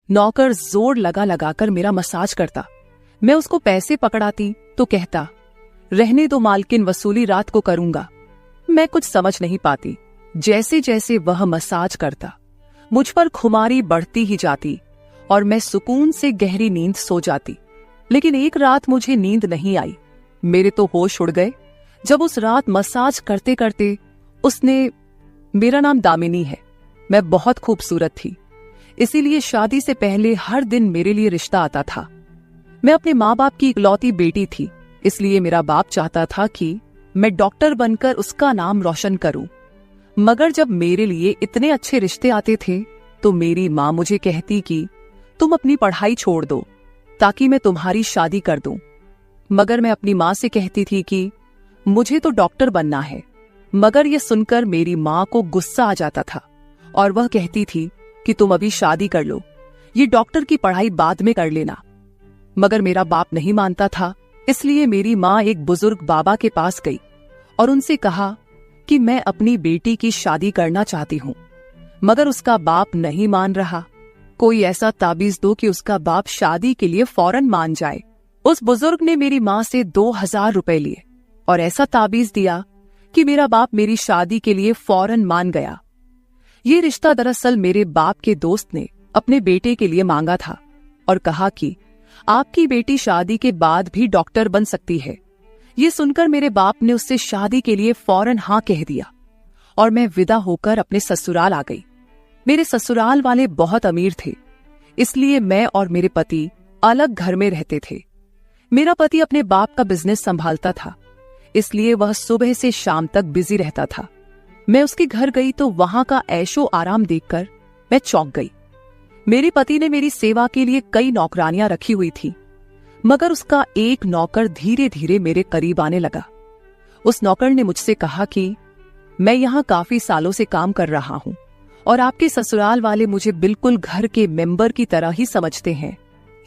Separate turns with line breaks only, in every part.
नौकर जोर लगा लगाकर मेरा मसाज करता। मैं उसको पैसे पकड़ाती तो कहता, रहने दो मालकिन, वसूली रात को करूंगा। मैं कुछ समझ नहीं पाती। जैसे जैसे वह मसाज करता मुझ पर खुमारी बढ़ती ही जाती और मैं सुकून से गहरी नींद सो जाती। लेकिन एक रात मुझे नींद नहीं आई। मेरे तो होश उड़ गए जब उस रात मसाज करते करते उसने, मेरा नाम दामिनी है, मैं बहुत खूबसूरत थी, इसीलिए शादी से पहले हर दिन मेरे लिए रिश्ता आता था। मैं अपने माँ बाप की इकलौती बेटी थी, इसलिए मेरा बाप चाहता था कि मैं डॉक्टर बनकर उसका नाम रोशन करूं। मगर जब मेरे लिए इतने अच्छे रिश्ते आते थे तो मेरी माँ मुझे कहती कि तुम अपनी पढ़ाई छोड़ दो ताकि मैं तुम्हारी शादी कर दूं। मगर मैं अपनी माँ से कहती थी कि मुझे तो डॉक्टर बनना है। मगर यह सुनकर मेरी माँ को गुस्सा आ जाता था और वह कहती थी कि तुम अभी शादी कर लो, ये डॉक्टर की पढ़ाई बाद में कर लेना। मगर मेरा बाप नहीं मानता था, इसलिए मेरी माँ एक बुजुर्ग बाबा के पास गई और उनसे कहा कि मैं अपनी बेटी की शादी करना चाहती हूँ। मगर उसका बाप नहीं मान रहा। कोई ऐसा ताबीज दो कि उसका बाप शादी के लिए फौरन मान जाए। उस बुजुर्ग ने मेरी माँ से 2000 रुपए लिए और ऐसा ताबीज दिया कि मेरा बाप मेरी शादी के लिए फौरन मान गया। ये रिश्ता दरअसल मेरे बाप के दोस्त ने अपने बेटे के लिए मांगा था और कहा कि आपकी बेटी शादी के बाद भी डॉक्टर बन सकती है। ये सुनकर मेरे बाप ने उससे शादी के लिए फौरन हाँ कह दिया और मैं विदा होकर अपने ससुराल आ गई। मेरे ससुराल वाले बहुत अमीर थे, इसलिए मैं और मेरे पति अलग घर में रहते थे। मेरा पति अपने बाप का बिजनेस संभालता था, इसलिए वह सुबह से शाम तक बिजी रहता था। मैं उसके घर गई तो वहां का ऐशो आराम देखकर मैं चौंक गई। मेरे पति ने मेरी सेवा के लिए कई नौकरानियां रखी हुई थी, मगर उसका एक नौकर धीरे धीरे मेरे करीब आने लगा। उस नौकर ने मुझसे कहा कि मैं यहाँ काफी सालों से काम कर रहा हूँ और आपके ससुराल वाले मुझे बिल्कुल घर के मेंबर की तरह ही समझते हैं।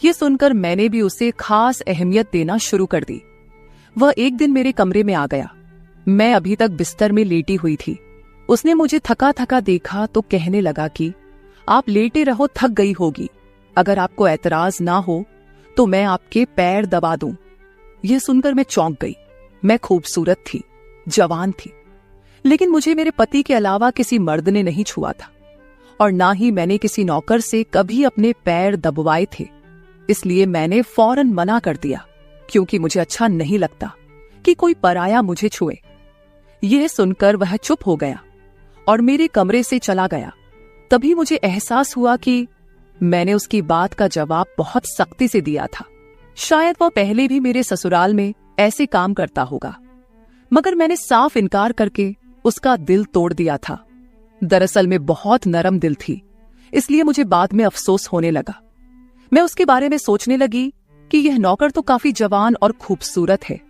ये सुनकर मैंने भी उसे खास अहमियत देना शुरू कर दी। वह एक दिन मेरे कमरे में आ गया। मैं अभी तक बिस्तर में लेटी हुई थी। उसने मुझे थका थका देखा तो कहने लगा कि आप लेटे रहो, थक गई होगी। अगर आपको ऐतराज ना हो तो मैं आपके पैर दबा दूं। यह सुनकर मैं चौंक गई। मैं खूबसूरत थी, जवान थी, लेकिन मुझे मेरे पति के अलावा किसी मर्द ने नहीं छुआ था और ना ही मैंने किसी नौकर से कभी अपने पैर दबवाए थे। इसलिए मैंने फौरन मना कर दिया, क्योंकि मुझे अच्छा नहीं लगता कि कोई पराया मुझे छुए। यह सुनकर वह चुप हो गया और मेरे कमरे से चला गया। तभी मुझे एहसास हुआ कि मैंने उसकी बात का जवाब बहुत सख्ती से दिया था। शायद वह पहले भी मेरे ससुराल में ऐसे काम करता होगा, मगर मैंने साफ इनकार करके उसका दिल तोड़ दिया था। दरअसल मैं बहुत नरम दिल थी, इसलिए मुझे बाद में अफसोस होने लगा। मैं उसके बारे में सोचने लगी कि यह नौकर तो काफी जवान और खूबसूरत है,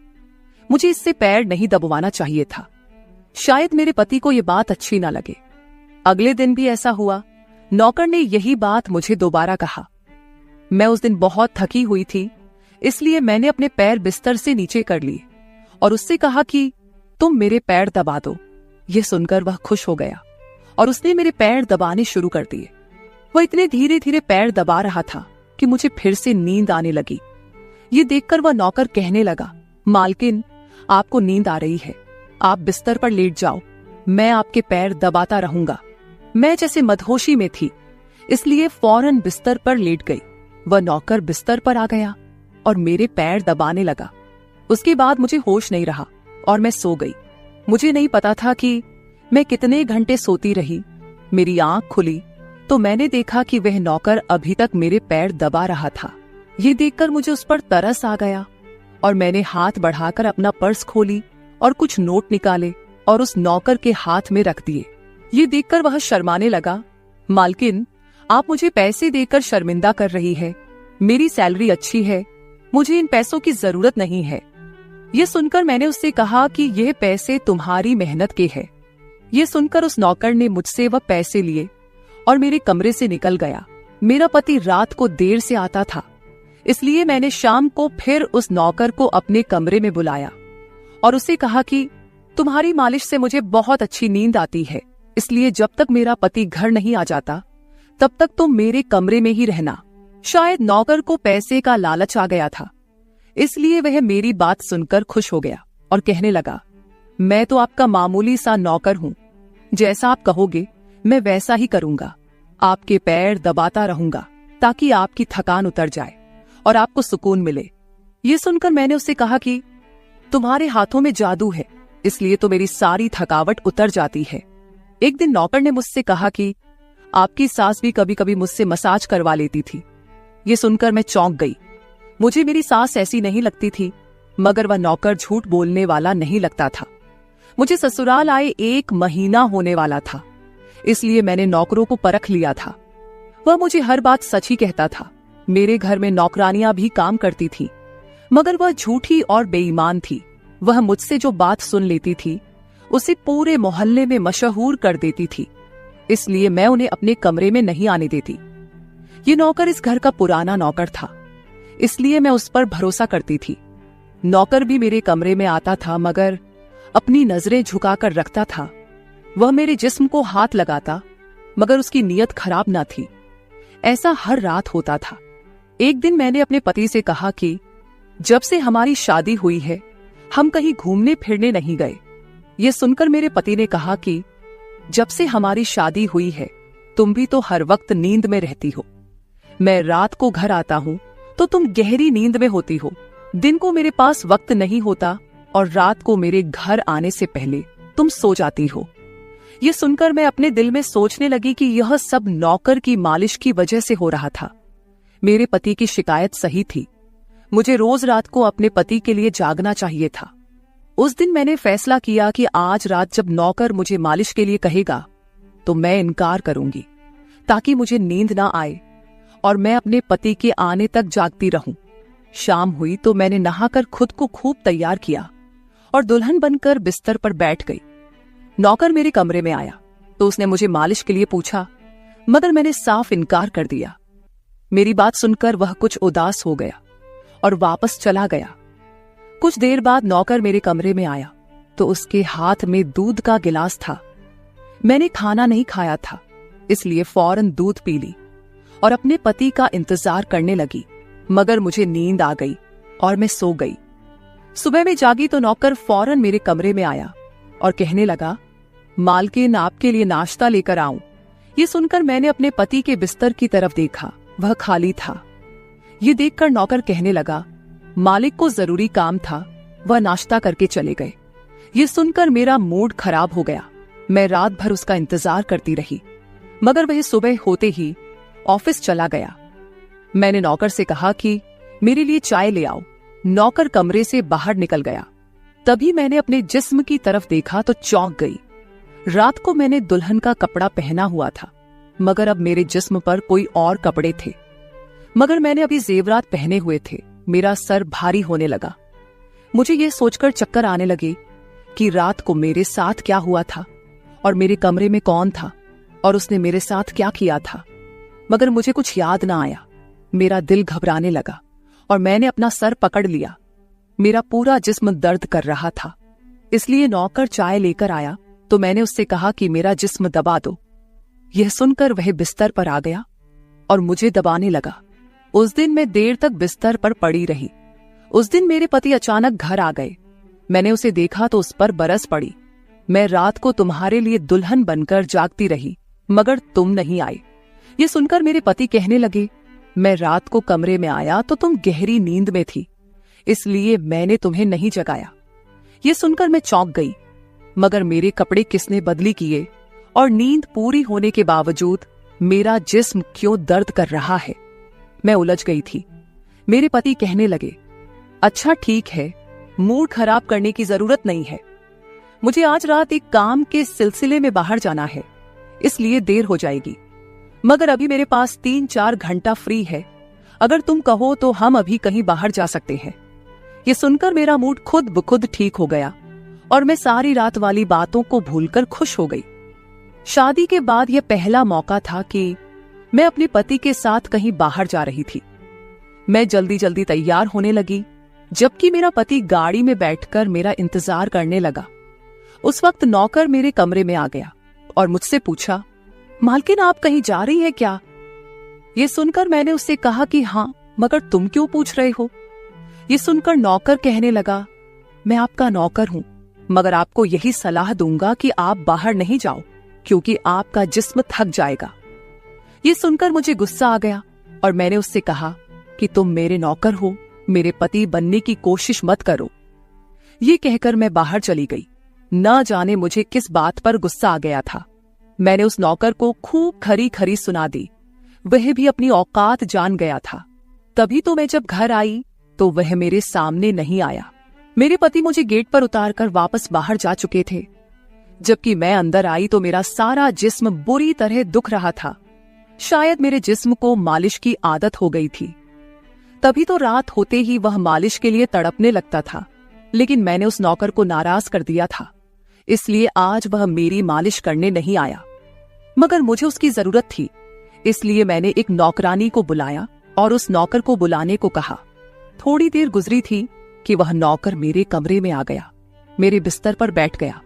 मुझे इससे पैर नहीं दबवाना चाहिए था। शायद मेरे पति को यह बात अच्छी ना लगे। अगले दिन भी ऐसा हुआ। नौकर ने यही बात मुझे दोबारा कहा। मैं उस दिन बहुत थकी हुई थी, इसलिए मैंने अपने पैर बिस्तर से नीचे कर लिए और उससे कहा कि तुम मेरे पैर दबा दो। यह सुनकर वह खुश हो गया और उसने मेरे पैर दबाने शुरू कर दिए। वह इतने धीरे धीरे पैर दबा रहा था कि मुझे फिर से नींद आने लगी। ये देखकर वह नौकर कहने लगा, मालकिन, आपको नींद आ रही है, आप बिस्तर पर लेट जाओ, मैं आपके पैर दबाता रहूंगा। मैं जैसे मदहोशी में थी, इसलिए फौरन बिस्तर पर लेट गई। वह नौकर बिस्तर पर आ गया और मेरे पैर दबाने लगा। उसके बाद मुझे होश नहीं रहा और मैं सो गई। मुझे नहीं पता था कि मैं कितने घंटे सोती रही। मेरी आंख खुली तो मैंने देखा कि वह नौकर अभी तक मेरे पैर दबा रहा था। ये देखकर मुझे उस पर तरस आ गया और मैंने हाथ बढ़ाकर अपना पर्स खोली और कुछ नोट निकाले और उस नौकर के हाथ में रख दिए। ये देखकर वह शर्माने लगा। मालकिन, आप मुझे पैसे देकर शर्मिंदा कर रही है। मेरी सैलरी अच्छी है, मुझे इन पैसों की जरूरत नहीं है। ये सुनकर मैंने उससे कहा कि यह पैसे तुम्हारी मेहनत के हैं। ये सुनकर उस नौकर ने मुझसे वह पैसे लिए और मेरे कमरे से निकल गया। मेरा पति रात को देर से आता था, इसलिए मैंने शाम को फिर उस नौकर को अपने कमरे में बुलाया और उससे कहा कि तुम्हारी मालिश से मुझे बहुत अच्छी नींद आती है, इसलिए जब तक मेरा पति घर नहीं आ जाता तब तक तुम मेरे कमरे में ही रहना। शायद नौकर को पैसे का लालच आ गया था, इसलिए वह मेरी बात सुनकर खुश हो गया और कहने लगा, मैं तो आपका मामूली सा नौकर हूं, जैसा आप कहोगे मैं वैसा ही करूंगा। आपके पैर दबाता रहूंगा ताकि आपकी थकान उतर जाए और आपको सुकून मिले। ये सुनकर मैंने उससे कहा कि तुम्हारे हाथों में जादू है, इसलिए तो मेरी सारी थकावट उतर जाती है। एक दिन नौकर ने मुझसे कहा कि आपकी सास भी कभी कभी मुझसे मसाज करवा लेती थी। ये सुनकर मैं चौंक गई। मुझे मेरी सास ऐसी नहीं लगती थी, मगर वह नौकर झूठ बोलने वाला नहीं लगता था। मुझे ससुराल आए 1 महीना होने वाला था, इसलिए मैंने नौकरों को परख लिया था। वह मुझे हर बात सच ही कहता था। मेरे घर में नौकरानियां भी काम करती थी, मगर वह झूठी और बेईमान थी। वह मुझसे जो बात सुन लेती थी उसे पूरे मोहल्ले में मशहूर कर देती थी, इसलिए मैं उन्हें अपने कमरे में नहीं आने देती। ये नौकर इस घर का पुराना नौकर था, इसलिए मैं उस पर भरोसा करती थी। नौकर भी मेरे कमरे में आता था, मगर अपनी नजरें झुकाकर रखता था। वह मेरे जिस्म को हाथ लगाता, मगर उसकी नीयत खराब न थी। ऐसा हर रात होता था। एक दिन मैंने अपने पति से कहा कि जब से हमारी शादी हुई है हम कहीं घूमने फिरने नहीं गए। यह सुनकर मेरे पति ने कहा कि जब से हमारी शादी हुई है तुम भी तो हर वक्त नींद में रहती हो। मैं रात को घर आता हूं तो तुम गहरी नींद में होती हो। दिन को मेरे पास वक्त नहीं होता और रात को मेरे घर आने से पहले तुम सो जाती हो। यह सुनकर मैं अपने दिल में सोचने लगी कि यह सब नौकर की मालिश की वजह से हो रहा था। मेरे पति की शिकायत सही थी। मुझे रोज रात को अपने पति के लिए जागना चाहिए था। उस दिन मैंने फैसला किया कि आज रात जब नौकर मुझे मालिश के लिए कहेगा तो मैं इनकार करूंगी, ताकि मुझे नींद ना आए और मैं अपने पति के आने तक जागती रहूं। शाम हुई तो मैंने नहाकर खुद को खूब तैयार किया और दुल्हन बनकर बिस्तर पर बैठ गई। नौकर मेरे कमरे में आया तो उसने मुझे मालिश के लिए पूछा, मगर मैंने साफ इनकार कर दिया। मेरी बात सुनकर वह कुछ उदास हो गया और वापस चला गया। कुछ देर बाद नौकर मेरे कमरे में आया तो उसके हाथ में दूध का गिलास था। मैंने खाना नहीं खाया था, इसलिए फौरन दूध पी ली और अपने पति का इंतजार करने लगी, मगर मुझे नींद आ गई और मैं सो गई। सुबह में जागी तो नौकर फौरन मेरे कमरे में आया और कहने लगा, मालकिन आपके लिए नाश्ता लेकर आऊं। ये सुनकर मैंने अपने पति के बिस्तर की तरफ देखा, वह खाली था। ये देखकर नौकर कहने लगा, मालिक को जरूरी काम था, वह नाश्ता करके चले गए। ये सुनकर मेरा मूड खराब हो गया। मैं रात भर उसका इंतजार करती रही, मगर वह सुबह होते ही ऑफिस चला गया। मैंने नौकर से कहा कि मेरे लिए चाय ले आओ। नौकर कमरे से बाहर निकल गया। तभी मैंने अपने जिस्म की तरफ देखा तो चौंक गई। रात को मैंने दुल्हन का कपड़ा पहना हुआ था, मगर अब मेरे जिस्म पर कोई और कपड़े थे। मगर मैंने अभी जेवरात पहने हुए थे। मेरा सर भारी होने लगा। मुझे यह सोचकर चक्कर आने लगे कि रात को मेरे साथ क्या हुआ था और मेरे कमरे में कौन था और उसने मेरे साथ क्या किया था, मगर मुझे कुछ याद ना आया। मेरा दिल घबराने लगा और मैंने अपना सर पकड़ लिया। मेरा पूरा जिस्म दर्द कर रहा था, इसलिए नौकर चाय लेकर आया तो मैंने उससे कहा कि मेरा जिस्म दबा दो। यह सुनकर वह बिस्तर पर आ गया और मुझे दबाने लगा। उस दिन मैं देर तक बिस्तर पर पड़ी रही। उस दिन मेरे पति अचानक घर आ गए। मैंने उसे देखा तो उस पर बरस पड़ी। मैं रात को तुम्हारे लिए दुल्हन बनकर जागती रही, मगर तुम नहीं आए। ये सुनकर मेरे पति कहने लगे, मैं रात को कमरे में आया तो तुम गहरी नींद में थी, इसलिए मैंने तुम्हें नहीं जगाया। ये सुनकर मैं चौंक गई, मगर मेरे कपड़े किसने बदली किए और नींद पूरी होने के बावजूद मेरा जिस्म क्यों दर्द कर रहा है। मैं उलझ गई थी। मेरे पति कहने लगे, अच्छा ठीक है, मूड खराब करने की जरूरत नहीं है। मुझे आज रात एक काम के सिलसिले में बाहर जाना है, इसलिए देर हो जाएगी, मगर अभी मेरे पास 3-4 घंटा फ्री है। अगर तुम कहो तो हम अभी कहीं बाहर जा सकते हैं। ये सुनकर मेरा मूड खुद ब खुद ठीक हो गया और मैं सारी रात वाली बातों को भूलकर खुश हो गई। शादी के बाद यह पहला मौका था कि मैं अपने पति के साथ कहीं बाहर जा रही थी। मैं जल्दी जल्दी तैयार होने लगी, जबकि मेरा पति गाड़ी में बैठकर मेरा इंतजार करने लगा। उस वक्त नौकर मेरे कमरे में आ गया और मुझसे पूछा, मालकिन, आप कहीं जा रही हैं क्या? ये सुनकर मैंने उससे कहा कि हाँ, मगर तुम क्यों पूछ रहे हो? ये सुनकर नौकर कहने लगा, मैं आपका नौकर हूं, मगर आपको यही सलाह दूंगा कि आप बाहर नहीं जाओ, क्योंकि आपका जिस्म थक जाएगा। ये सुनकर मुझे गुस्सा आ गया और मैंने उससे कहा कि तुम मेरे नौकर हो, मेरे पति बनने की कोशिश मत करो। ये कहकर मैं बाहर चली गई। न जाने मुझे किस बात पर गुस्सा आ गया था। मैंने उस नौकर को खूब खरी खरी सुना दी। वह भी अपनी औकात जान गया था। तभी तो मैं जब घर आई तो वह मेरे सामने नहीं आया। मेरे पति मुझे गेट पर उतारकर वापस बाहर जा चुके थे। जबकि मैं अंदर आई तो मेरा सारा जिस्म बुरी तरह दुख रहा था। शायद मेरे जिस्म को मालिश की आदत हो गई थी। तभी तो रात होते ही वह मालिश के लिए तड़पने लगता था। लेकिन मैंने उस नौकर को नाराज कर दिया था, इसलिए आज वह मेरी मालिश करने नहीं आया। मगर मुझे उसकी जरूरत थी, इसलिए मैंने एक नौकरानी को बुलाया और उस नौकर को बुलाने को कहा। थोड़ी देर गुजरी थी कि वह नौकर मेरे कमरे में आ गया, मेरे बिस्तर पर बैठ गया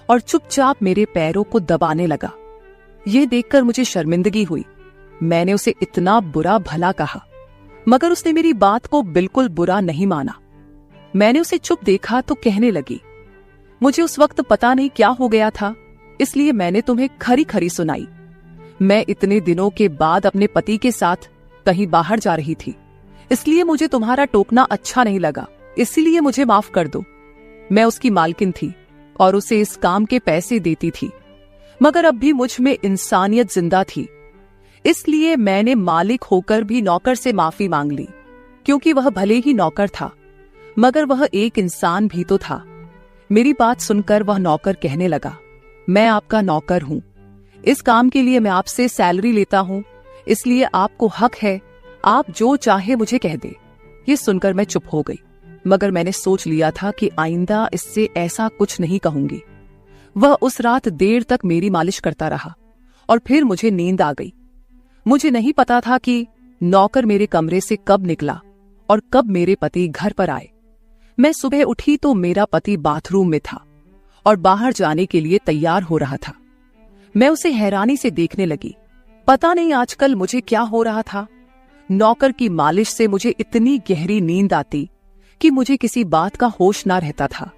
और चुपचाप मेरे पैरों को दबाने लगा। यह देखकर मुझे शर्मिंदगी हुई। मैंने उसे इतना बुरा भला कहा, मगर उसने मेरी बात को बिल्कुल बुरा नहीं माना। मैंने उसे चुप देखा तो कहने लगी, मुझे उस वक्त पता नहीं क्या हो गया था, इसलिए मैंने तुम्हें खरी खरी सुनाई। मैं इतने दिनों के बाद अपने पति के साथ कहीं बाहर जा रही थी, इसलिए मुझे तुम्हारा टोकना अच्छा नहीं लगा, इसलिए मुझे माफ कर दो। मैं उसकी मालकिन थी और उसे इस काम के पैसे देती थी, मगर अब भी मुझ में इंसानियत जिंदा थी, इसलिए मैंने मालिक होकर भी नौकर से माफी मांग ली। क्योंकि वह भले ही नौकर था, मगर वह एक इंसान भी तो था। मेरी बात सुनकर वह नौकर कहने लगा, मैं आपका नौकर हूं, इस काम के लिए मैं आपसे सैलरी लेता हूं, इसलिए आपको हक है, आप जो चाहे मुझे कह दे। ये सुनकर मैं चुप हो गई, मगर मैंने सोच लिया था कि आइंदा इससे ऐसा कुछ नहीं कहूंगी। वह उस रात देर तक मेरी मालिश करता रहा और फिर मुझे नींद आ गई। मुझे नहीं पता था कि नौकर मेरे कमरे से कब निकला और कब मेरे पति घर पर आए। मैं सुबह उठी तो मेरा पति बाथरूम में था और बाहर जाने के लिए तैयार हो रहा था। मैं उसे हैरानी से देखने लगी। पता नहीं आजकल मुझे क्या हो रहा था। नौकर की मालिश से मुझे इतनी गहरी नींद आती कि मुझे किसी बात का होश ना रहता था।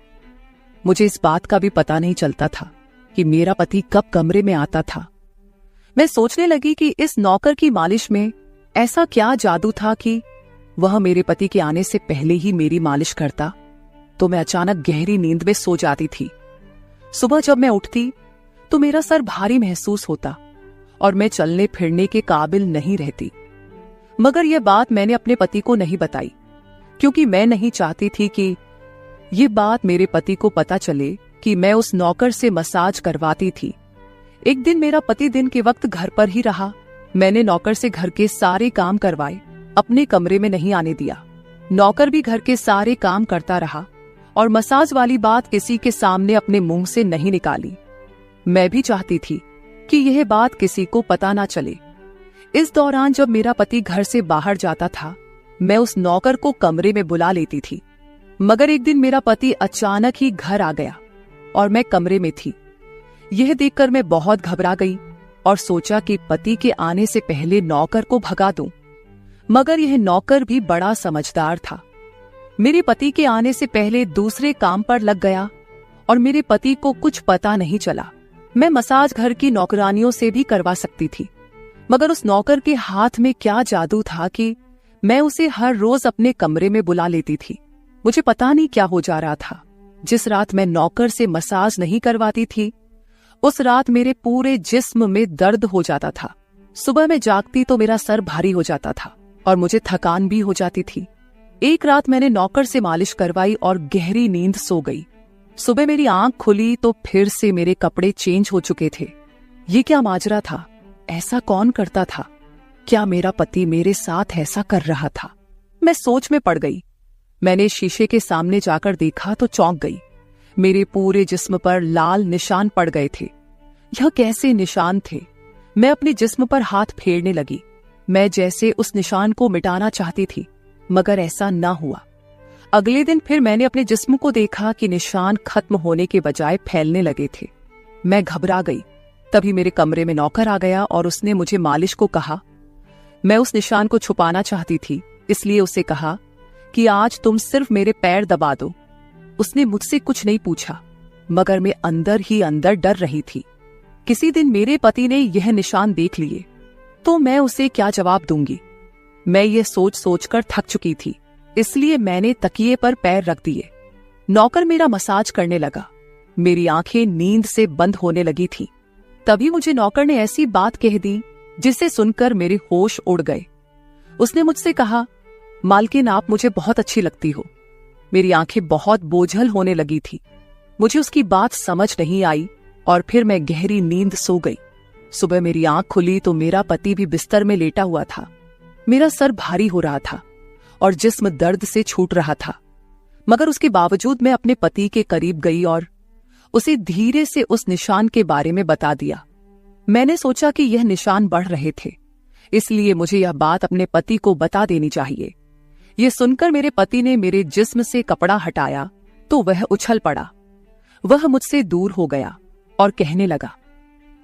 मुझे इस बात का भी पता नहीं चलता था कि मेरा पति कब कमरे में आता था। मैं सोचने लगी कि इस नौकर की मालिश में ऐसा क्या जादू था कि वह मेरे पति के आने से पहले ही मेरी मालिश करता। तो मैं अचानक गहरी नींद में सो जाती थी। सुबह जब मैं उठती तो मेरा सर भारी महसूस होता और मैं चलने फिरने के काबिल नहीं रहती। मगर यह बात मैंने अपने पति को नहीं बताई, क्योंकि मैं नहीं चाहती थी कि ये बात मेरे पति को पता चले कि मैं उस नौकर से मसाज करवाती थी। एक दिन मेरा पति दिन के वक्त घर पर ही रहा। मैंने नौकर से घर के सारे काम करवाए, अपने कमरे में नहीं आने दिया। नौकर भी घर के सारे काम करता रहा और मसाज वाली बात किसी के सामने अपने मुंह से नहीं निकाली। मैं भी चाहती थी कि यह बात किसी को पता ना चले। इस दौरान जब मेरा पति घर से बाहर जाता था, मैं उस नौकर को कमरे में बुला लेती थी। मगर एक दिन मेरा पति अचानक ही घर आ गया और मैं कमरे में थी। यह देखकर मैं बहुत घबरा गई और सोचा कि पति के आने से पहले नौकर को भगा दूं। मगर यह नौकर भी बड़ा समझदार था। मेरे पति के आने से पहले दूसरे काम पर लग गया और मेरे पति को कुछ पता नहीं चला। मैं मसाज घर की नौकरानियों से भी करवा सकती थी, मगर उस नौकर के हाथ में क्या जादू था कि मैं उसे हर रोज अपने कमरे में बुला लेती थी। मुझे पता नहीं क्या हो जा रहा था। जिस रात मैं नौकर से मसाज नहीं करवाती थी, उस रात मेरे पूरे जिस्म में दर्द हो जाता था। सुबह में जागती तो मेरा सर भारी हो जाता था और मुझे थकान भी हो जाती थी। एक रात मैंने नौकर से मालिश करवाई और गहरी नींद सो गई। सुबह मेरी आंख खुली तो फिर से मेरे कपड़े चेंज हो चुके थे। ये क्या माजरा था? ऐसा कौन करता था? क्या मेरा पति मेरे साथ ऐसा कर रहा था? मैं सोच में पड़ गई। मैंने शीशे के सामने जाकर देखा तो चौंक गई। मेरे पूरे जिस्म पर लाल निशान पड़ गए थे। यह कैसे निशान थे? मैं अपने जिस्म पर हाथ फेरने लगी। मैं जैसे उस निशान को मिटाना चाहती थी, मगर ऐसा ना हुआ। अगले दिन फिर मैंने अपने जिस्म को देखा कि निशान खत्म होने के बजाय फैलने लगे थे। मैं घबरा गई। तभी मेरे कमरे में नौकर आ गया और उसने मुझे मालिश को कहा। मैं उस निशान को छुपाना चाहती थी, इसलिए उसे कहा कि आज तुम सिर्फ मेरे पैर दबा दो। उसने मुझसे कुछ नहीं पूछा, मगर मैं अंदर ही अंदर डर रही थी। किसी दिन मेरे पति ने यह निशान देख लिए तो मैं उसे क्या जवाब दूंगी। मैं ये सोच सोचकर थक चुकी थी, इसलिए मैंने तकिए पर पैर रख दिए। नौकर मेरा मसाज करने लगा। मेरी आंखें नींद से बंद होने लगी थी। तभी मुझे नौकर ने ऐसी बात कह दी जिसे सुनकर मेरे होश उड़ गए। उसने मुझसे कहा, मालकिन आप मुझे बहुत अच्छी लगती हो। मेरी आंखें बहुत बोझल होने लगी थी। मुझे उसकी बात समझ नहीं आई और फिर मैं गहरी नींद सो गई। सुबह मेरी आंख खुली तो मेरा पति भी बिस्तर में लेटा हुआ था। मेरा सर भारी हो रहा था और जिस्म दर्द से छूट रहा था, मगर उसके बावजूद मैं अपने पति के करीब गई और उसे धीरे से उस निशान के बारे में बता दिया। मैंने सोचा कि यह निशान बढ़ रहे थे, इसलिए मुझे यह बात अपने पति को बता देनी चाहिए। यह सुनकर मेरे पति ने मेरे जिस्म से कपड़ा हटाया तो वह उछल पड़ा। वह मुझसे दूर हो गया और कहने लगा,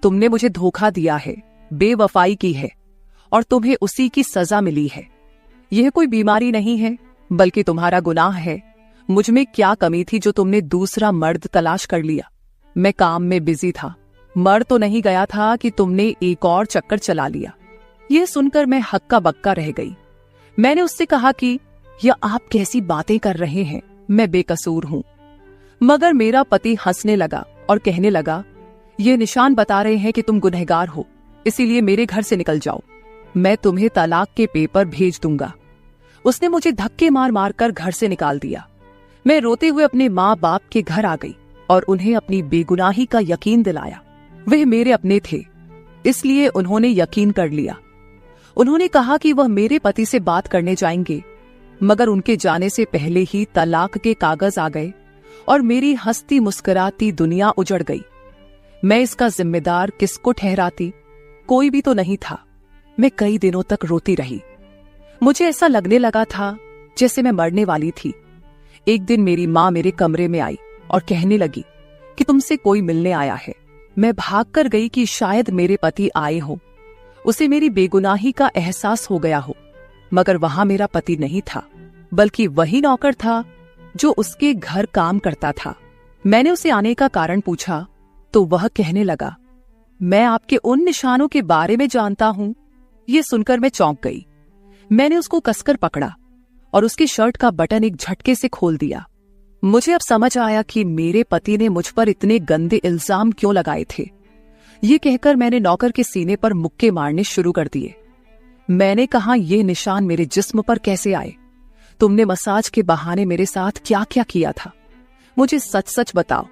तुमने मुझे धोखा दिया है, बेवफाई की है और तुम्हें उसी की सजा मिली है। यह कोई बीमारी नहीं है, बल्कि तुम्हारा गुनाह है। मुझ में क्या कमी थी जो तुमने दूसरा मर्द तलाश कर लिया। मैं काम में बिजी था, मर तो नहीं गया था कि तुमने एक और चक्कर चला लिया। यह सुनकर मैं हक्का बक्का रह गई। मैंने उससे कहा कि यह आप कैसी बातें कर रहे हैं, मैं बेकसूर हूं। मगर मेरा पति हंसने लगा और कहने लगा, ये निशान बता रहे हैं कि तुम गुनहगार हो, इसीलिए मेरे घर से निकल जाओ, मैं तुम्हें तलाक के पेपर भेज दूंगा। उसने मुझे धक्के मार मार कर घर से निकाल दिया। मैं रोते हुए अपने माँ बाप के घर आ गई और उन्हें अपनी बेगुनाही का यकीन दिलाया। वह मेरे अपने थे, इसलिए उन्होंने यकीन कर लिया। उन्होंने कहा कि वह मेरे पति से बात करने जाएंगे, मगर उनके जाने से पहले ही तलाक के कागज आ गए और मेरी हंसती मुस्कुराती दुनिया उजड़ गई। मैं इसका जिम्मेदार किसको ठहराती? कोई भी तो नहीं था। मैं कई दिनों तक रोती रही। मुझे ऐसा लगने लगा था जैसे मैं मरने वाली थी। एक दिन मेरी माँ मेरे कमरे में आई और कहने लगी कि तुमसे कोई मिलने आया है। मैं भागकर गई कि शायद मेरे पति आए हो, उसे मेरी बेगुनाही का एहसास हो गया हो। मगर वहां मेरा पति नहीं था, बल्कि वही नौकर था जो उसके घर काम करता था। मैंने उसे आने का कारण पूछा तो वह कहने लगा, मैं आपके उन निशानों के बारे में जानता हूं। यह सुनकर मैं चौंक गई। मैंने उसको कसकर पकड़ा और उसकी शर्ट का बटन एक झटके से खोल दिया। मुझे अब समझ आया कि मेरे पति ने मुझ पर इतने गंदे इल्जाम क्यों लगाए थे। ये कहकर मैंने नौकर के सीने पर मुक्के मारने शुरू कर दिए। मैंने कहा, ये निशान मेरे जिस्म पर कैसे आए? तुमने मसाज के बहाने मेरे साथ क्या क्या किया था? मुझे सच सच बताओ।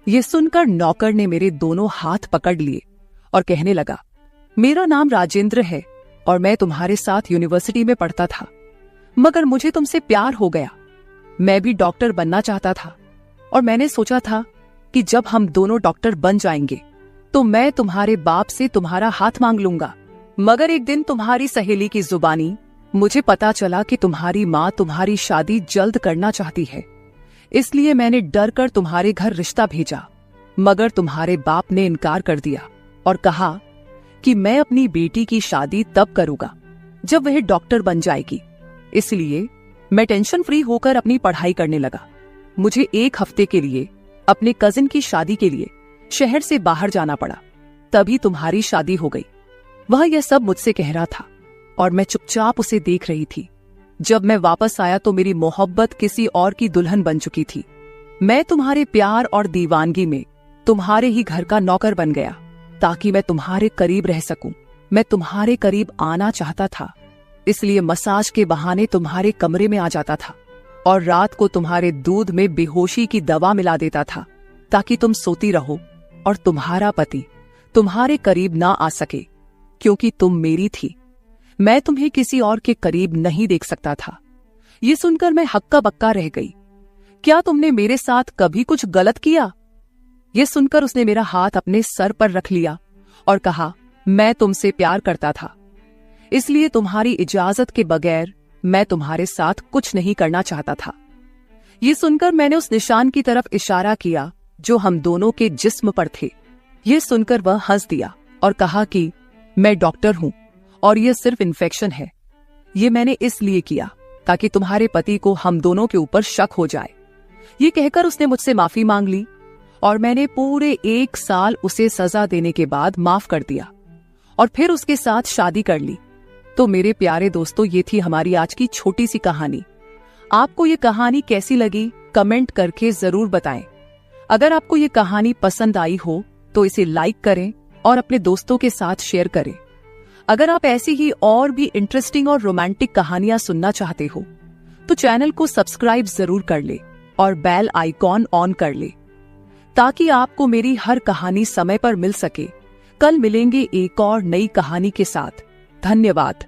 ये सुनकर नौकर ने मेरे दोनों हाथ पकड़ लिए और कहने लगा, मेरा नाम राजेंद्र है और मैं तुम्हारे साथ यूनिवर्सिटी में पढ़ता था, मगर मुझे तुमसे प्यार हो गया। मैं भी डॉक्टर बनना चाहता था और मैंने सोचा था कि जब हम दोनों डॉक्टर बन जाएंगे तो मैं तुम्हारे बाप से तुम्हारा हाथ मांग लूंगा। मगर एक दिन तुम्हारी सहेली की जुबानी मुझे पता चला कि तुम्हारी माँ तुम्हारी शादी जल्द करना चाहती है, इसलिए मैंने डर कर तुम्हारे घर रिश्ता भेजा। मगर तुम्हारे बाप ने इनकार कर दिया और कहा कि मैं अपनी बेटी की शादी तब करूंगा जब वह डॉक्टर बन जाएगी। इसलिए मैं टेंशन फ्री होकर अपनी पढ़ाई करने लगा। मुझे एक हफ्ते के लिए अपने कजिन की शादी के लिए शहर से बाहर जाना पड़ा। तभी तुम्हारी शादी हो गई। वह यह सब मुझसे कह रहा था और मैं चुपचाप उसे देख रही थी। जब मैं वापस आया तो मेरी मोहब्बत किसी और की दुल्हन बन चुकी थी। मैं तुम्हारे प्यार और दीवानगी में तुम्हारे ही घर का नौकर बन गया ताकि मैं तुम्हारे करीब रह सकूं। मैं तुम्हारे करीब आना चाहता था, इसलिए मसाज के बहाने तुम्हारे कमरे में आ जाता था और रात को तुम्हारे दूध में बेहोशी की दवा मिला देता था ताकि तुम सोती रहो और तुम्हारा पति तुम्हारे करीब ना आ सके, क्योंकि तुम मेरी थी। मैं तुम्हें किसी और के करीब नहीं देख सकता था। ये सुनकर मैं हक्का बक्का रह गई। क्या तुमने मेरे साथ कभी कुछ गलत किया? यह सुनकर उसने मेरा हाथ अपने सर पर रख लिया और कहा, मैं तुमसे प्यार करता था, इसलिए तुम्हारी इजाजत के बगैर मैं तुम्हारे साथ कुछ नहीं करना चाहता था। ये सुनकर मैंने उस निशान की तरफ इशारा किया जो हम दोनों के जिस्म पर थे। ये सुनकर वह हंस दिया और कहा कि मैं डॉक्टर हूं और यह सिर्फ इन्फेक्शन है। ये मैंने इसलिए किया ताकि तुम्हारे पति को हम दोनों के ऊपर शक हो जाए। ये कहकर उसने मुझसे माफी मांग ली और मैंने पूरे 1 साल उसे सजा देने के बाद माफ कर दिया और फिर उसके साथ शादी कर ली। तो मेरे प्यारे दोस्तों, ये थी हमारी आज की छोटी सी कहानी। आपको ये कहानी कैसी लगी कमेंट करके जरूर बताएं। अगर आपको ये कहानी पसंद आई हो तो इसे लाइक करें और अपने दोस्तों के साथ शेयर करें। अगर आप ऐसी ही और भी इंटरेस्टिंग और रोमांटिक कहानियां सुनना चाहते हो तो चैनल को सब्सक्राइब जरूर कर ले और बेल आइकॉन ऑन कर ले ताकि आपको मेरी हर कहानी समय पर मिल सके। कल मिलेंगे एक और नई कहानी के साथ। धन्यवाद।